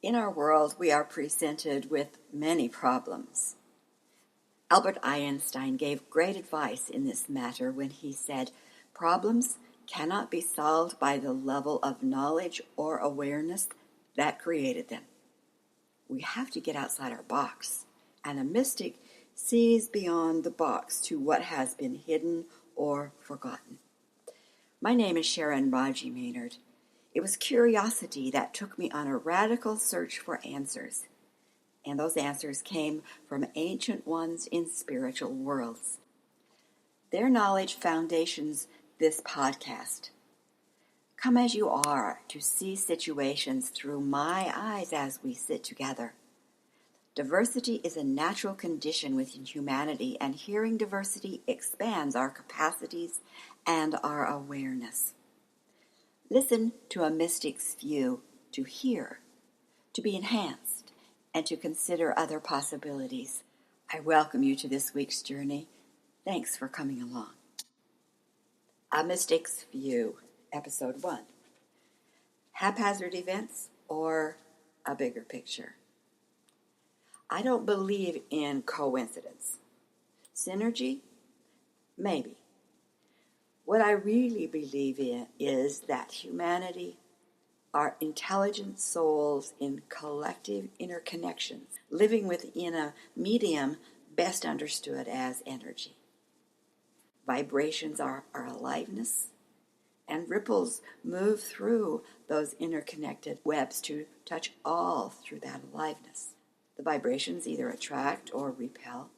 In our world, we are presented with many problems. Albert Einstein gave great advice in this matter when he said, "Problems cannot be solved by the level of knowledge or awareness that created them. We have to get outside our box, and a mystic sees beyond the box to what has been hidden or forgotten." My name is Sharon Raji Maynard. It was curiosity that took me on a radical search for answers, and those answers came from ancient ones in spiritual worlds. Their knowledge foundations this podcast. Come as you are to see situations through my eyes as we sit together. Diversity is a natural condition within humanity, and hearing diversity expands our capacities and our awareness. Listen to a mystic's view to hear, to be enhanced, and to consider other possibilities. I welcome you to this week's journey. Thanks for coming along. A Mystic's View, Episode 1. Haphazard events or a bigger picture? I don't believe in coincidence. Synergy? Maybe. What I really believe in is that humanity are intelligent souls in collective interconnections, living within a medium best understood as energy. Vibrations are our aliveness, and ripples move through those interconnected webs to touch all through that aliveness. The vibrations either attract or repel.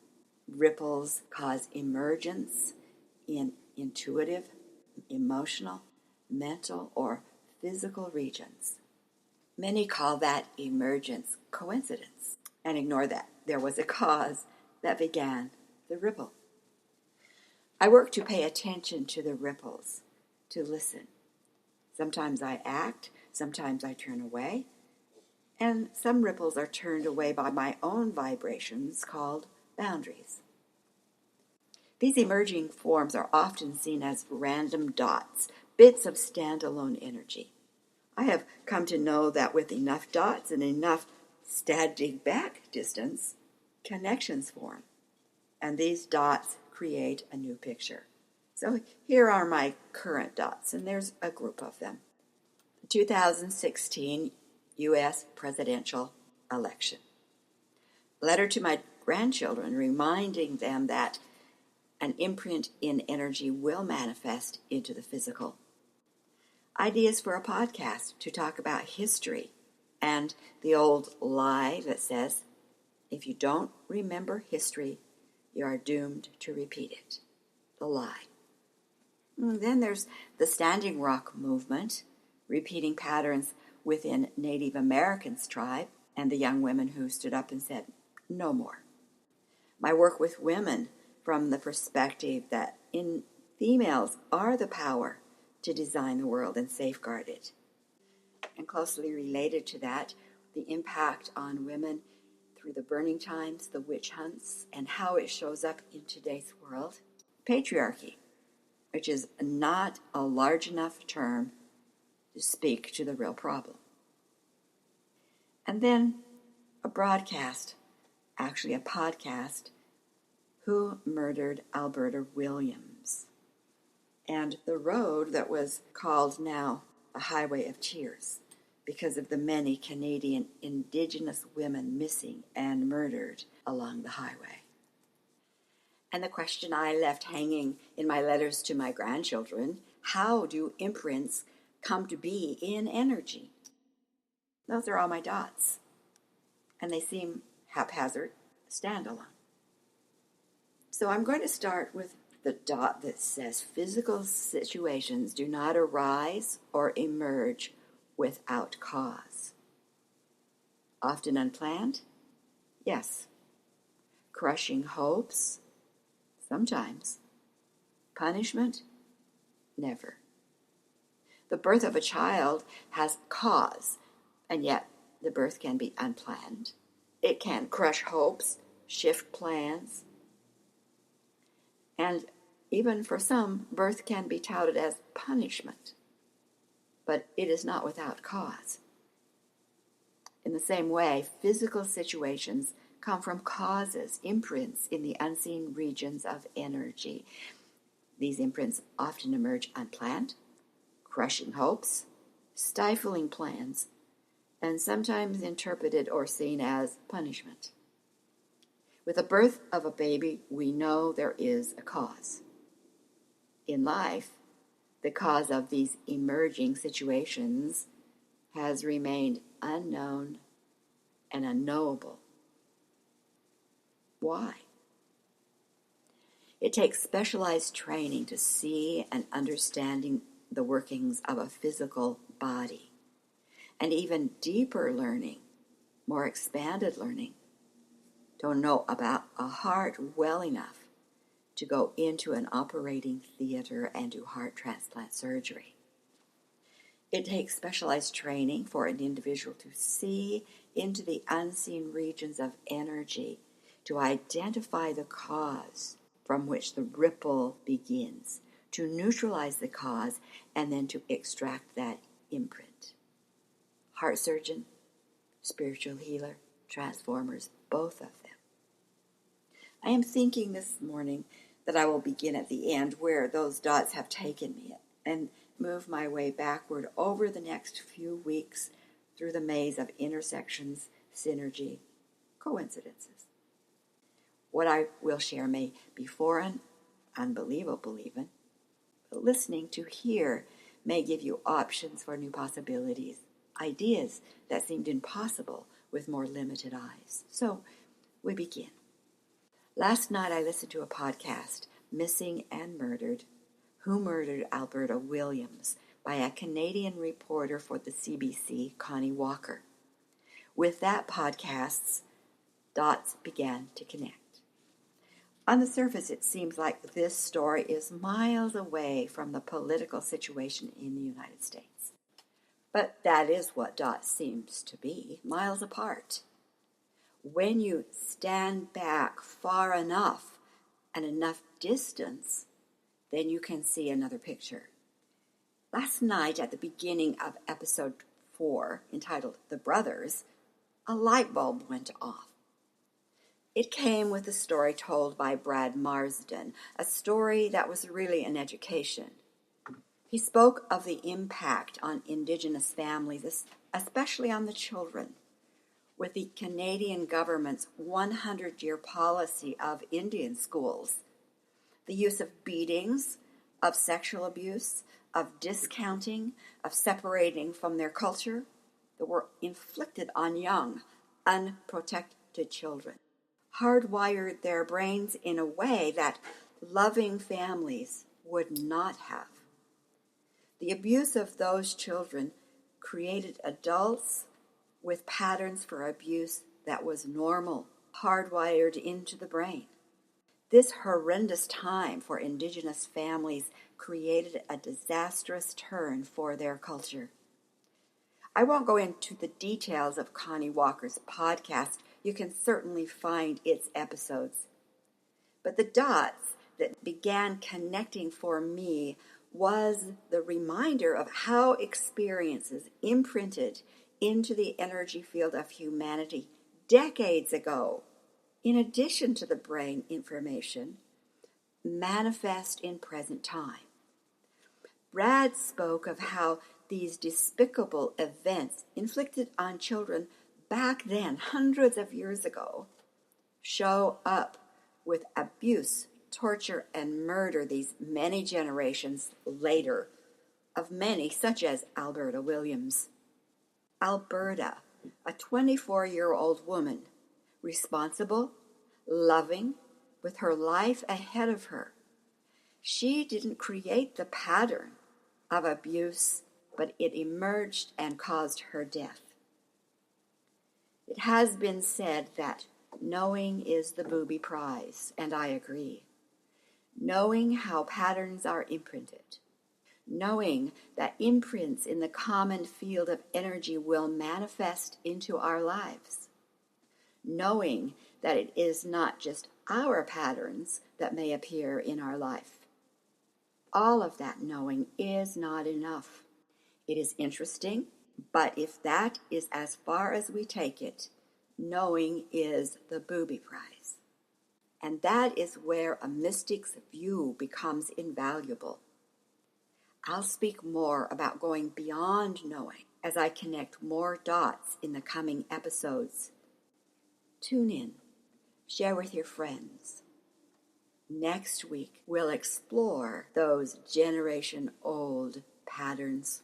Ripples cause emergence in intuitive, emotional, mental, or physical regions. Many call that emergence coincidence and ignore that there was a cause that began the ripple. I work to pay attention to the ripples, to listen. Sometimes I act, sometimes I turn away, and some ripples are turned away by my own vibrations called boundaries. These emerging forms are often seen as random dots, bits of standalone energy. I have come to know that with enough dots and enough static back distance, connections form, and these dots create a new picture. So here are my current dots, and there's a group of them. 2016 U.S. presidential election. Letter to my grandchildren reminding them that an imprint in energy will manifest into the physical. Ideas for a podcast to talk about history and the old lie that says, if you don't remember history, you are doomed to repeat it. The lie. And then there's the Standing Rock movement, repeating patterns within Native Americans' tribe, and the young women who stood up and said, no more. My work with women from the perspective that in females are the power to design the world and safeguard it. And closely related to that, the impact on women through the burning times, the witch hunts, and how it shows up in today's world. Patriarchy, which is not a large enough term to speak to the real problem. And then a broadcast, actually a podcast, Who Murdered Alberta Williams? And the road that was called now a Highway of Tears because of the many Canadian Indigenous women missing and murdered along the highway. And the question I left hanging in my letters to my grandchildren, how do imprints come to be in energy? Those are all my dots, and they seem haphazard, standalone. So I'm going to start with the dot that says physical situations do not arise or emerge without cause. Often unplanned? Yes. Crushing hopes? Sometimes. Punishment? Never. The birth of a child has cause, and yet the birth can be unplanned. It can crush hopes, shift plans, and even for some, birth can be touted as punishment, but it is not without cause. In the same way, physical situations come from causes, imprints in the unseen regions of energy. These imprints often emerge unplanned, crushing hopes, stifling plans, and sometimes interpreted or seen as punishment. With the birth of a baby, we know there is a cause. In life, the cause of these emerging situations has remained unknown and unknowable. Why? It takes specialized training to see and understanding the workings of a physical body, and even deeper learning, more expanded learning, to know about a heart well enough to go into an operating theater and do heart transplant surgery. It takes specialized training for an individual to see into the unseen regions of energy, to identify the cause from which the ripple begins, to neutralize the cause, and then to extract that imprint. Heart surgeon, spiritual healer, transformers, both of them. I am thinking this morning that I will begin at the end where those dots have taken me and move my way backward over the next few weeks through the maze of intersections, synergy, coincidences. What I will share may be foreign, unbelievable even, but listening to hear may give you options for new possibilities, ideas that seemed impossible with more limited eyes. So we begin. Last night I listened to a podcast, Missing and Murdered, Who Murdered Alberta Williams, by a Canadian reporter for the CBC, Connie Walker. With that podcast's dots began to connect. On the surface, it seems like this story is miles away from the political situation in the United States. But that is what dots seems to be, miles apart. When you stand back far enough and enough distance, then you can see another picture. Last night, at the beginning of episode 4, entitled The Brothers, a light bulb went off. It came with a story told by Brad Marsden, a story that was really an education. He spoke of the impact on Indigenous families, especially on the children, with the Canadian government's 100-year policy of Indian schools, the use of beatings, of sexual abuse, of discounting, of separating from their culture that were inflicted on young, unprotected children, hardwired their brains in a way that loving families would not have. The abuse of those children created adults with patterns for abuse that was normal, hardwired into the brain. This horrendous time for Indigenous families created a disastrous turn for their culture. I won't go into the details of Connie Walker's podcast. You can certainly find its episodes. But the dots that began connecting for me was the reminder of how experiences imprinted into the energy field of humanity decades ago, in addition to the brain information, manifest in present time. Brad spoke of how these despicable events inflicted on children back then, hundreds of years ago, show up with abuse, torture, and murder these many generations later, of many such as Alberta Williams. Alberta, a 24-year-old woman, responsible, loving, with her life ahead of her. She didn't create the pattern of abuse, but it emerged and caused her death. It has been said that knowing is the booby prize, and I agree. Knowing how patterns are imprinted. Knowing that imprints in the common field of energy will manifest into our lives. Knowing that it is not just our patterns that may appear in our life. All of that knowing is not enough. It is interesting, But if that is as far as we take it, knowing is the booby prize. And that is where a mystic's view becomes invaluable. I'll speak more about going beyond knowing as I connect more dots in the coming episodes. Tune in, share with your friends. Next week, we'll explore those generation-old patterns.